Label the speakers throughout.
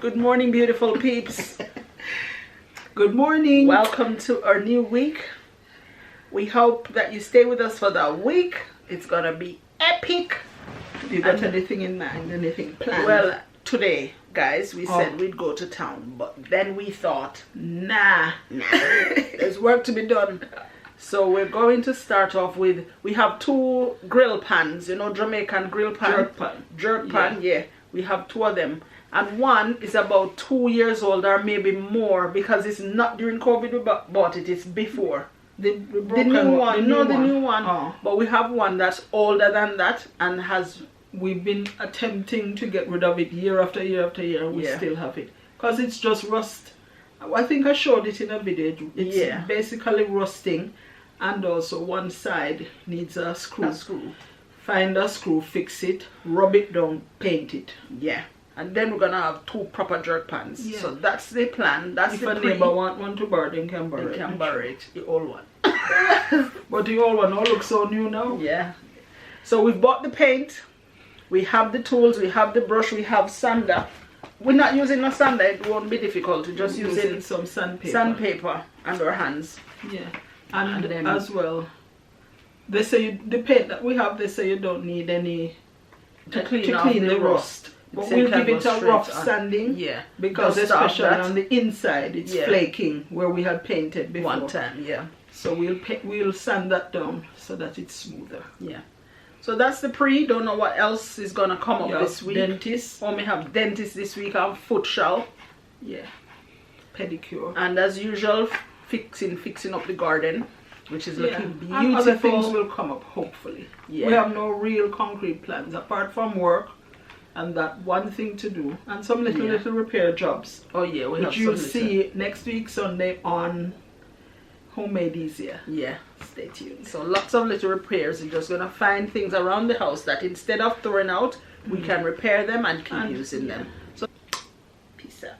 Speaker 1: Good morning, beautiful peeps.
Speaker 2: Good morning.
Speaker 1: Welcome to our new week. We hope that you stay with us for the week. It's gonna be epic.
Speaker 2: Have you got anything in mind? Anything planned?
Speaker 1: Well, today, guys, we said we'd go to town, but then we thought, nah, there's work to be done. So we're going to start off with, we have 2 grill pans, you know, Jamaican grill pan. Jerk pan, yeah. We have 2 of them. And one is about 2 years old or maybe more, because it's not during COVID we bought it, it's before. The new one. Oh. But we have one that's older than that and has...
Speaker 2: We've been attempting to get rid of it year after year after year, and we still have it. Because it's just rust. I think I showed it in a video. It's basically rusting, and also one side needs a screw. Find a screw, fix it, rub it down, paint it.
Speaker 1: Yeah. And then we're gonna have 2 proper jerk pans. Yeah. So that's the plan. That's
Speaker 2: if
Speaker 1: the
Speaker 2: a neighbor want one to borrow, they can borrow it.
Speaker 1: They can borrow it. The old one.
Speaker 2: But the old one all looks so new now.
Speaker 1: Yeah. So we've bought the paint. We have the tools. We have the brush. We have sander. We're not using a sander. It won't be difficult. We're just using
Speaker 2: some sandpaper.
Speaker 1: Sandpaper and our hands.
Speaker 2: Yeah. And then as well, they say the paint that we have, they say you don't need any
Speaker 1: to clean the rust.
Speaker 2: But we'll give it a rough sanding.
Speaker 1: Yeah.
Speaker 2: Because especially on the inside, it's flaking where we had painted before.
Speaker 1: One time, yeah.
Speaker 2: So we'll sand that down so that it's smoother.
Speaker 1: Yeah. So that's the pre. Don't know what else is gonna come up this week.
Speaker 2: Dentist.
Speaker 1: Or we have dentist this week and foot shell.
Speaker 2: Yeah. Pedicure.
Speaker 1: And as usual, fixing up the garden, which is looking beautiful.
Speaker 2: And other things will come up, hopefully.
Speaker 1: Yeah.
Speaker 2: We have no real concrete plans apart from work and that one thing to do, and some little repair jobs.
Speaker 1: Oh yeah,
Speaker 2: which you'll see next week Sunday on Homemade Easier.
Speaker 1: Yeah, stay tuned. So lots of little repairs. You're just gonna find things around the house that instead of throwing out, we can repair them and keep using them. So peace out.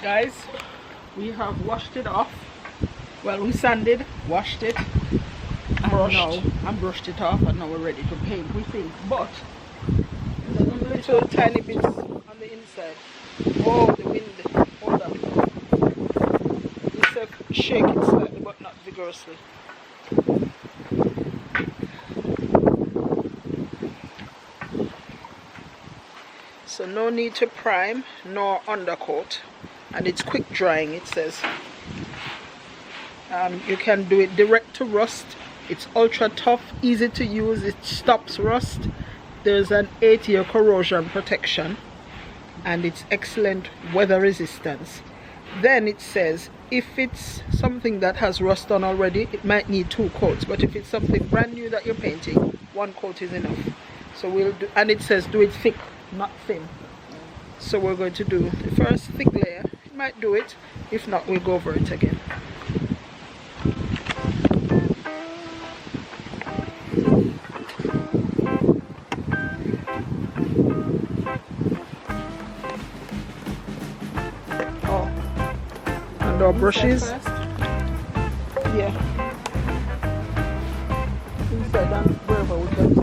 Speaker 1: Guys, we have washed it off. Well, we sanded, washed it, and brushed it off, and now we're ready to paint, we think. But there's a little tiny bits on the inside. Oh, the wind. Hold on. Let's shake it slightly, but not vigorously. So no need to prime nor undercoat, and it's quick drying, it says. You can do it direct to rust. It's ultra tough, easy to use, it stops rust. There's an 8-year corrosion protection.
Speaker 2: and it's excellent weather resistance. Then it says if it's something that has rust on already, it might need 2 coats, but if it's something brand new that you're painting, 1 coat is enough. So we'll do, and it says do it thick, not thin. So we're going to do the first thick layer. It might do it, if not we'll go over it again. And our brushes. Yeah. Inside and wherever we can.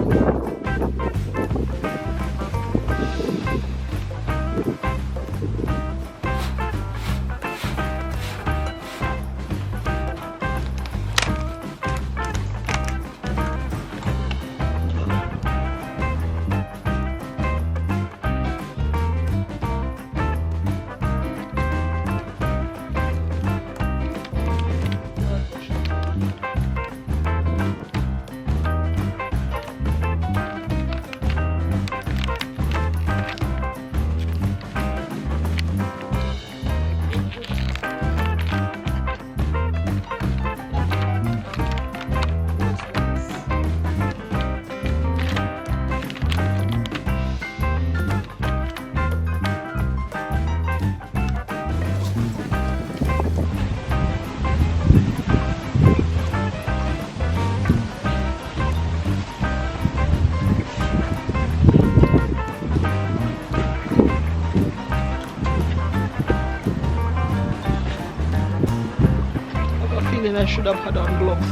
Speaker 2: I should have had on gloves.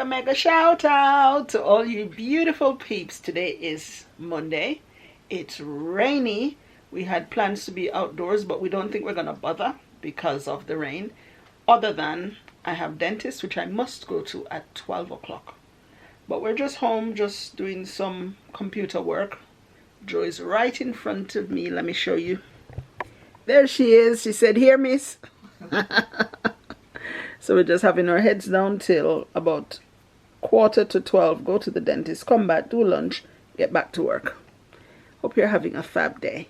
Speaker 2: Mega shout out to all you beautiful peeps. Today is Monday. It's rainy. We had plans to be outdoors, but we don't think we're gonna bother because of the rain, other than I have dentist which I must go to at 12 o'clock. But we're just home, just doing some computer work. Joe is right in front of me. Let me show you. There she is. She said, "Here, miss." So we're just having our heads down till about 11:45, go to the dentist, come back, do lunch, get back to work. Hope you're having a fab day.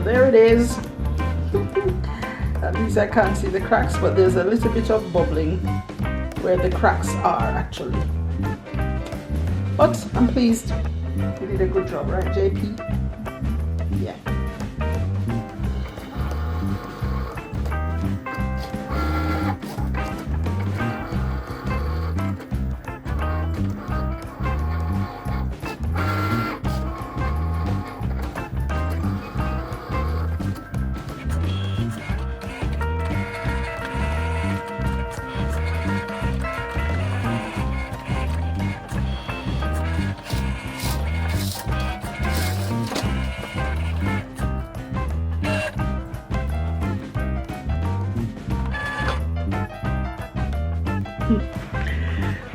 Speaker 2: there it is. At least I can't see the cracks, but there's a little bit of bubbling where the cracks are actually. But I'm pleased. You did a good job, right, JP? Yeah.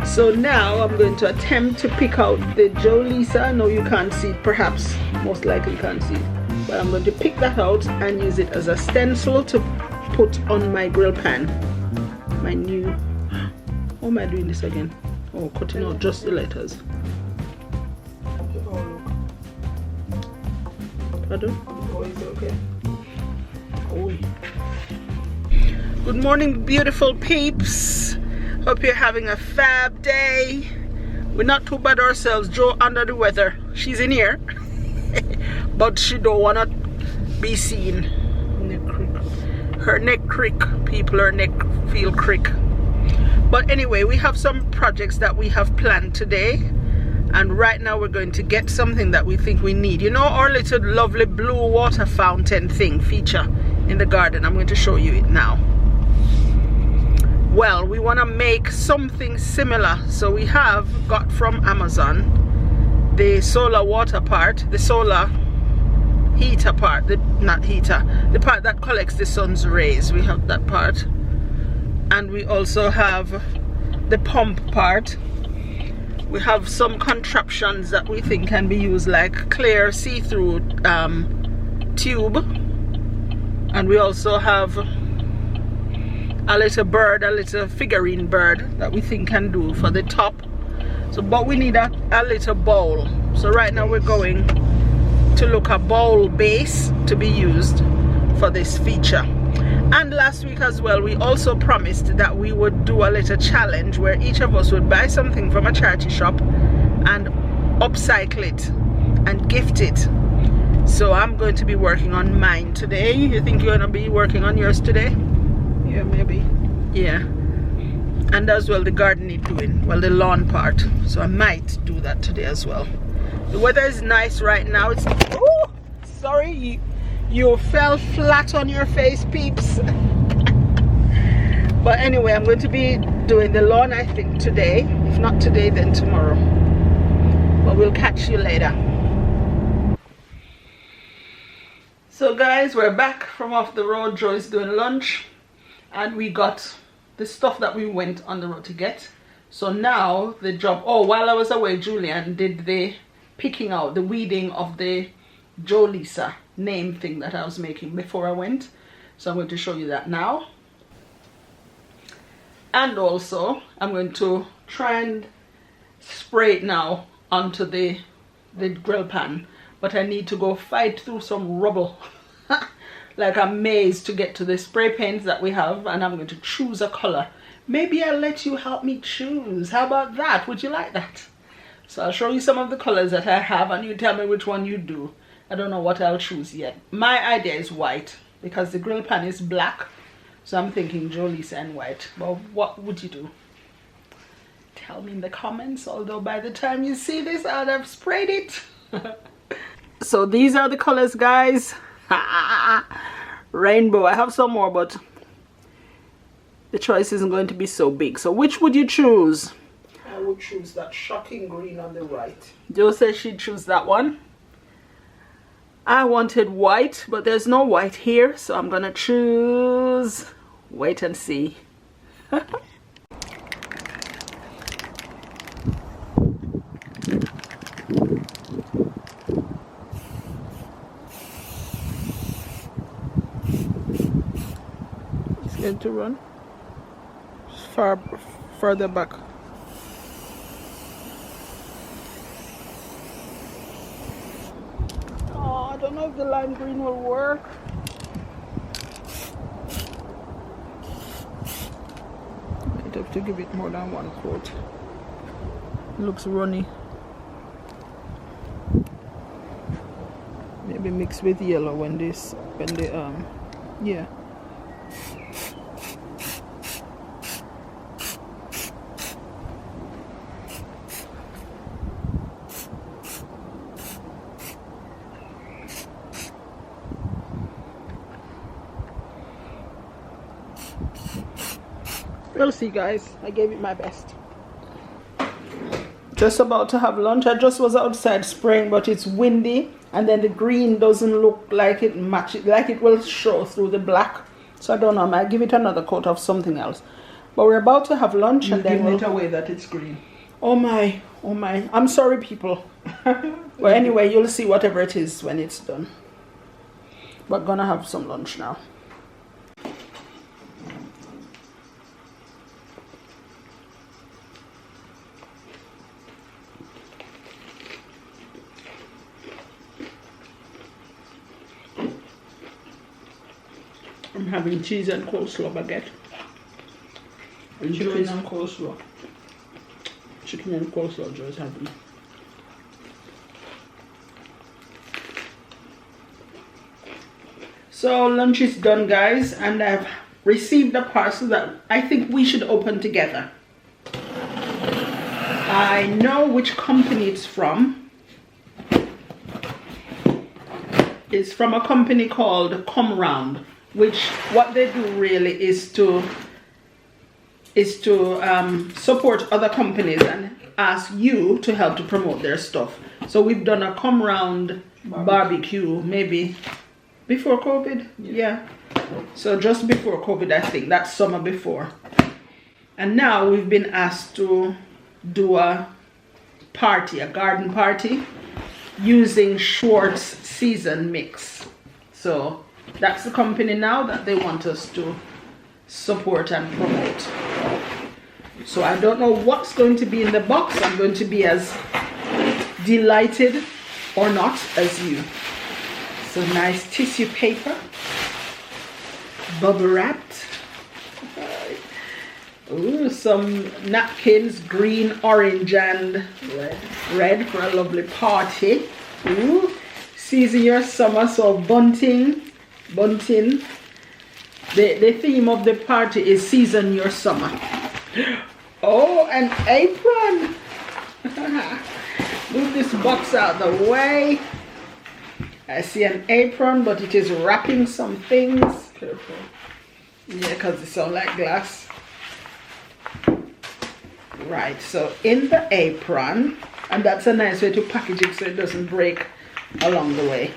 Speaker 2: So now I'm going to attempt to pick out the Jolisa. No, you can't see it, perhaps, most likely you can't see it. But I'm going to pick that out and use it as a stencil to put on my grill pan. My new, how am I doing this again? Oh, cutting out just the letters. Pardon? Oh, is it okay? Oh. Good morning, beautiful peeps. Hope you're having a fab day. We're not too bad ourselves. Joe under the weather. She's in here. But she don't want to be seen. Her neck crick. People, her neck feel crick. But anyway, we have some projects that we have planned today. And right now we're going to get something that we think we need. You know our little lovely blue water fountain thing feature in the garden. I'm going to show you it now. Well, we want to make something similar, so we have got from Amazon the solar water part, the solar heater part, the part that collects the sun's rays. We have that part, and we also have the pump part. We have some contraptions that we think can be used, like clear see-through tube, and we also have a little bird, a little figurine bird that we think can do for the top. So, but we need a little bowl. So right now we're going to look a bowl base to be used for this feature. And last week as well, we also promised that we would do a little challenge where each of us would buy something from a charity shop and upcycle it and gift it. So I'm going to be working on mine today. You think you're going to be working on yours today? Yeah, maybe. Yeah. And as well the gardening doing, well, the lawn part. So I might do that today as well. The weather is nice right now. It's, oh, sorry, you fell flat on your face, peeps. But anyway, I'm going to be doing the lawn, I think, today. If not today, then tomorrow. But we'll catch you later. So guys, we're back from off the road. Joe is doing lunch. And we got the stuff that we went on the road to get. So now the job, oh, while I was away, Julian did the picking out, the weeding of the Jolisa name thing that I was making before I went. So I'm going to show you that now. And also I'm going to try and spray it now onto the grill pan. But I need to go fight through some rubble. Like a maze to get to the spray paints that we have, and I'm going to choose a color. Maybe I'll let you help me choose. How about that? Would you like that? So I'll show you some of the colors that I have, and you tell me which one you do. I don't know what I'll choose yet. My idea is white because the grill pan is black, so I'm thinking Jolisa and white. But what would you do? Tell me in the comments, although by the time you see this I'll have sprayed it. So these are the colors, guys. Rainbow. I have some more, but the choice isn't going to be so big. So which would you choose?
Speaker 1: I would choose that shocking green on the right.
Speaker 2: Joe says she'd choose that one. I wanted white, but there's no white here, so I'm gonna choose wait and see. It's going to run further back. don't know if the lime green will work. Might have to give it more than one coat. It looks runny. Maybe mix with yellow when they yeah. We'll see, guys. I gave it my best. Just about to have lunch. I just was outside spraying, but it's windy, and then the green doesn't look like it matches, like it will show through the black. So I don't know. I might give it another coat of something else. But we're about to have lunch, and then
Speaker 1: we'll give it away that it's green.
Speaker 2: Oh my, oh my. I'm sorry, people. Well, anyway, you'll see whatever it is when it's done. We're gonna have some lunch now. I'm having cheese and coleslaw baguette. Chicken and coleslaw. Chicken and coleslaw just having. So lunch is done, guys, and I've received a parcel that I think we should open together. I know which company it's from. It's from a company called Come Round, which what they do really is to support other companies and ask you to help to promote their stuff. So we've done a Come Round barbecue maybe before COVID. Yeah. So just before COVID, I think that summer before. And now we've been asked to do a party, a garden party, using Schwartz season mix. So that's the company now that they want us to support and promote. So I don't know what's going to be in the box. I'm going to be as delighted or not as you. So nice tissue paper, bubble wrapped. Ooh, some napkins, green, orange, and red for a lovely party. Ooh, season your summer, so bunting. The theme of the party is season your summer. Oh, an apron. Move this box out the way. I see an apron, but it is wrapping some things. Careful. Yeah, because it sounds like glass. Right, so in the apron, and that's a nice way to package it so it doesn't break along the way.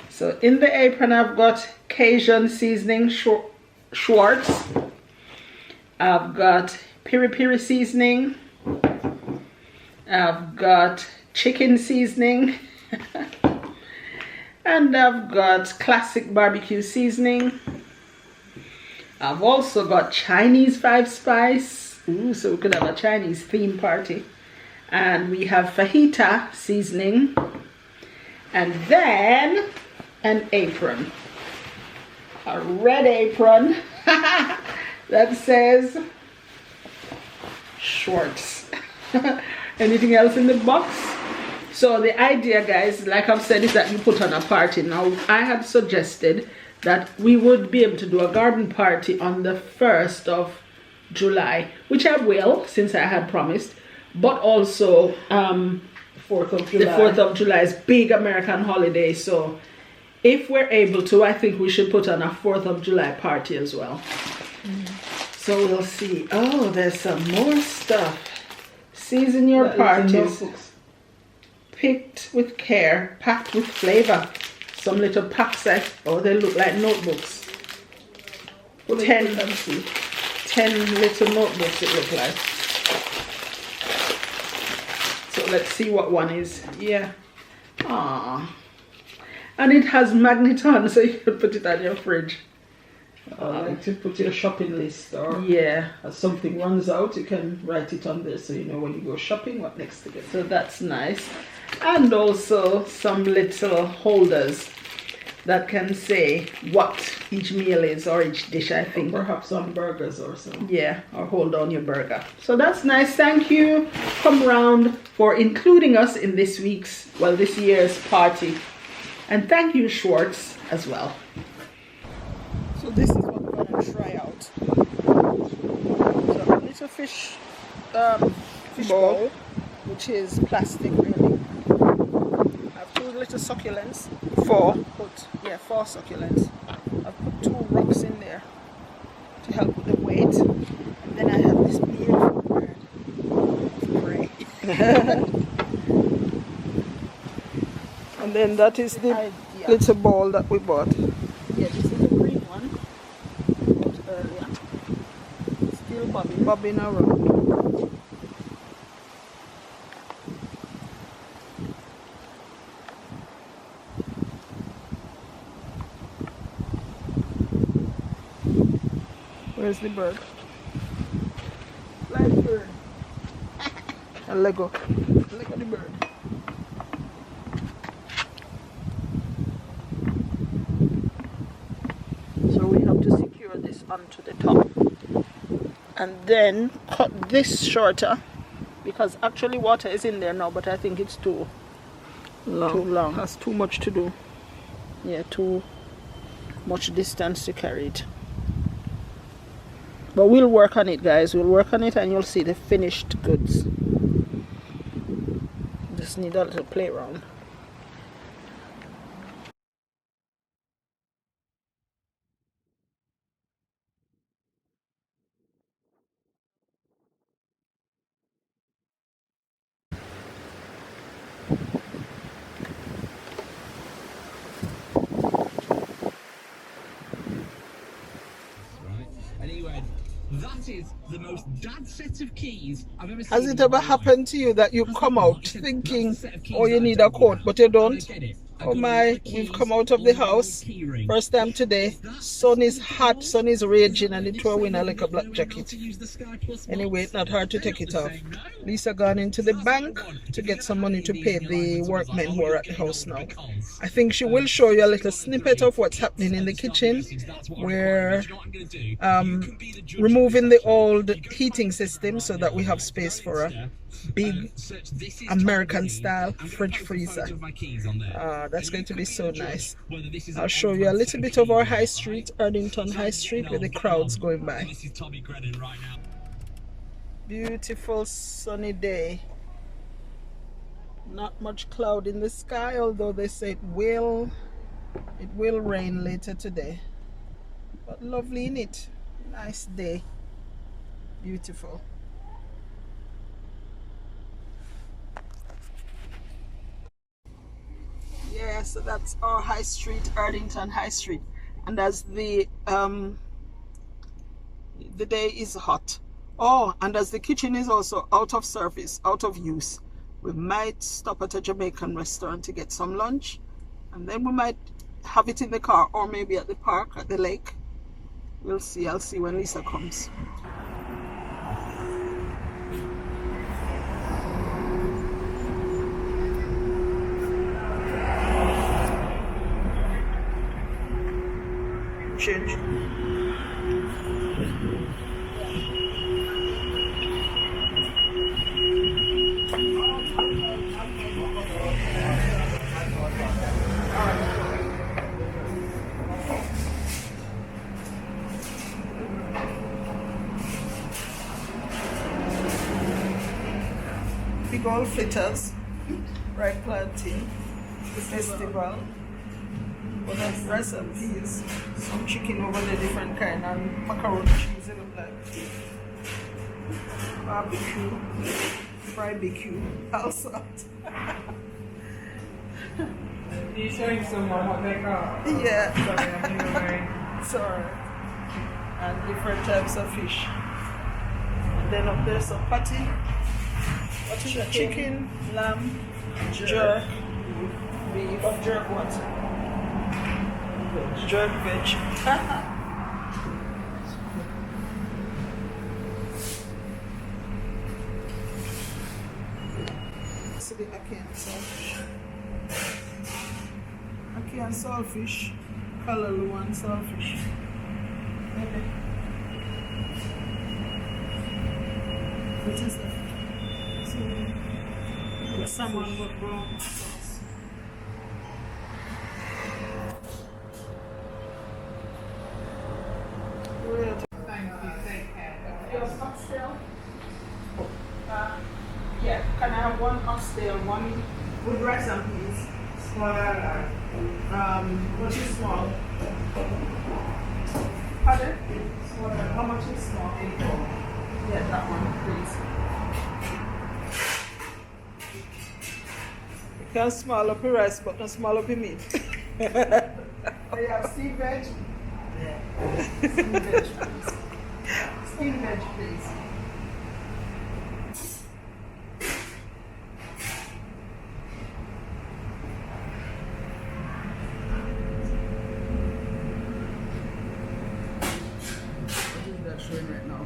Speaker 2: So in the apron, I've got Cajun seasoning, Schwartz. I've got piri piri seasoning. I've got chicken seasoning. And I've got classic barbecue seasoning. I've also got Chinese 5-spice. Ooh, so we could have a Chinese theme party. And we have fajita seasoning. And then an apron. A red apron that says Schwartz. Anything else in the box? So the idea, guys, like I've said, is that you put on a party. Now, I had suggested that we would be able to do a garden party on the 1st of July, which I will, since I had promised, but also
Speaker 1: 4th of July.
Speaker 2: The 4th of July is big American holiday, so if we're able to, I think we should put on a 4th of July party as well. So we'll see. Oh, there's some more stuff. Season your parties. Picked with care, packed with flavor. Some little packs. Oh, they look like notebooks. 10 little notebooks it look like. So let's see what one is. Yeah. Ah. And it has magnet on, so you can put it on your fridge.
Speaker 1: Like to put your shopping list, or
Speaker 2: yeah,
Speaker 1: as something runs out, you can write it on there so you know when you go shopping what next to get.
Speaker 2: So that's nice. And also some little holders that can say what each meal is or each dish, I think.
Speaker 1: Or perhaps some burgers or so.
Speaker 2: Yeah, or hold on your burger. So that's nice. Thank you, Come Round, for including us in this year's party. And thank you, Schwartz, as well. So this is what we're going to try out. So a little fish bowl, which is plastic really. I have 2 little succulents. 4 succulents. I've put 2 rocks in there to help with the weight. And then I have this beautiful bird of prey. And then that is the little ball that we bought.
Speaker 1: Yeah, this is the green one we bought earlier. Still
Speaker 2: bobbing around. Where's the bird?
Speaker 1: Live bird.
Speaker 2: And Lego the bird. So we have to secure this onto the top. And then cut this shorter, because actually water is in there now, but I think it's too long. Has too much to do. Yeah, too much distance to carry it. But we'll work on it, guys. We'll work on it and you'll see the finished goods. Just need a little play around.
Speaker 3: That is the most dad set of keys I've ever seen.
Speaker 2: Has it ever happened to you that you come out thinking, oh, you need a coat, but you don't? Oh my, we've come out of the house. First time today. Sun is hot, sun is raging, and it throw in a like a black jacket. Anyway, it's not hard to take it off. Lisa gone into the bank to get some money to pay the workmen who are at the house now. I think she will show you a little snippet of what's happening in the kitchen. We're removing the old heating system so that we have space for a big American style fridge freezer. That's going to be so nice. I'll show you a little bit of our high street, Erdington High Street, with the crowds going by. Beautiful sunny day. Not much cloud in the sky, although they say it will rain later today. But lovely in it. Nice day. Beautiful. Yeah, so that's our high street, Erdington High Street. And as the day is hot. Oh, and as the kitchen is also out of service, out of use, we might stop at a Jamaican restaurant to get some lunch. And then we might have it in the car, or maybe at the park, at the lake. We'll see. I'll see when Lisa comes. Change. Big old fritters, right planting, the festival. But that's rice and peas, some chicken over the different kind, and macaroni cheese it look like. Barbecue, barbecue, all sorts.
Speaker 4: You showing someone what they got?
Speaker 2: Yeah.
Speaker 4: Sorry, I'm doing
Speaker 2: Sorry. And different types of fish. And then up there's some patty. What is that? Chicken, lamb, jerk, beef. What jerk what? Jerk veg. the ackee and saltfish. Ackee and saltfish, callaloo and saltfish. What is that? So, salmon with brown sauce. Yeah, can I have one oxtail, one with rice and peas? Small. What is small? Pardon? Small. How much is small? Yeah, that one, please. You can small up your rice, but not small up your meat. I have steamed veg. Yeah. Steamed veg, please. Steamed veg, please. Right now.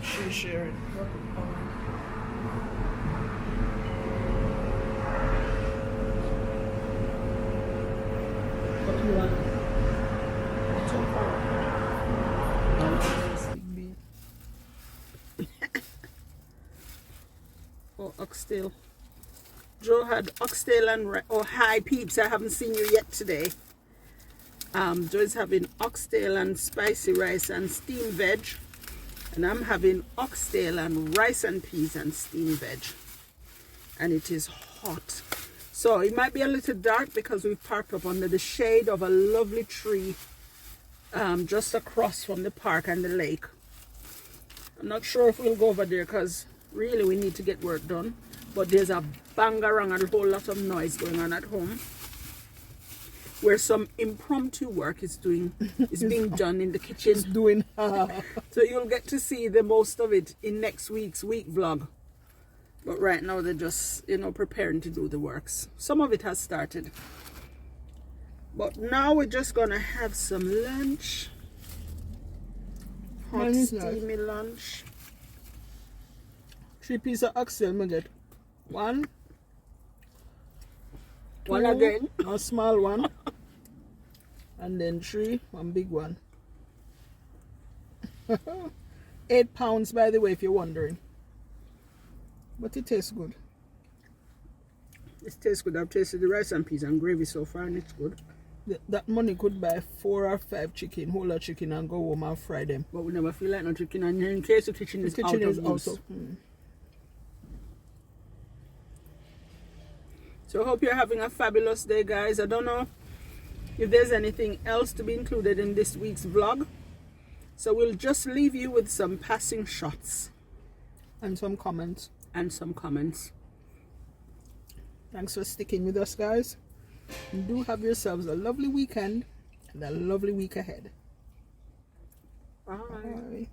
Speaker 2: She's sharing. What do you want? Oh, oxtail. Joe had oxtail and hi peeps, I haven't seen you yet today. Joe's having oxtail and spicy rice and steamed veg, and I'm having oxtail and rice and peas and steamed veg, and it is hot. So it might be a little dark because we've parked up under the shade of a lovely tree just across from the park and the lake. I'm not sure if we'll go over there because really we need to get work done, but there's a bangarang and a whole lot of noise going on at home, where some impromptu work is being done in the kitchen. So you'll get to see the most of it in next week's week vlog. But right now they're just, preparing to do the works. Some of it has started. But now we're just gonna have some lunch. Hot steamy lunch. 3 pieces of oxtail, me get. One again. A small one. And then 3, one big one. 8 pounds, by the way, if you're wondering. But it tastes good. It tastes good. I've tasted the rice and peas and gravy so far, and it's good. That money could buy 4 or 5 chicken, whole lot chicken, and go home and fry them. But we never feel like no chicken, and in case the kitchen is out of use. So I hope you're having a fabulous day, guys. I don't know if there's anything else to be included in this week's vlog. So we'll just leave you with some passing shots. And some comments. Thanks for sticking with us, guys. And do have yourselves a lovely weekend and a lovely week ahead. Bye.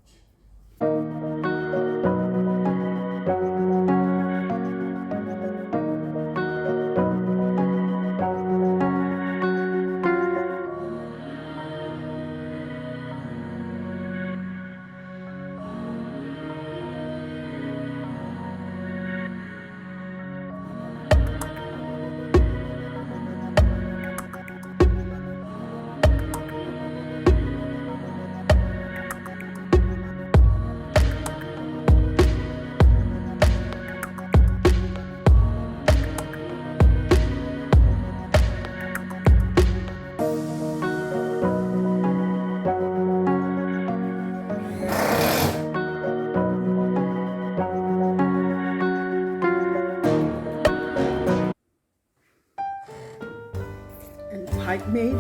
Speaker 2: And pipe made.